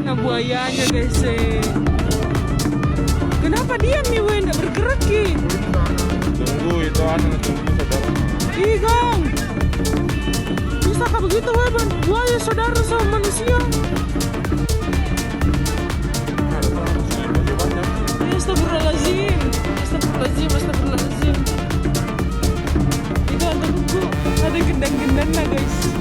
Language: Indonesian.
Nah buayanya guys Kenapa diam nih weh, nggak bergerak ki? Tunggu itu tunggu saudara. Ih gang, bisa kah begitu weh buaya saudara sama manusia? Astagfirullahaladzim, astagfirullahaladzim, astagfirullahaladzim. Itu ada buku, ada gendang-gendang lah guys.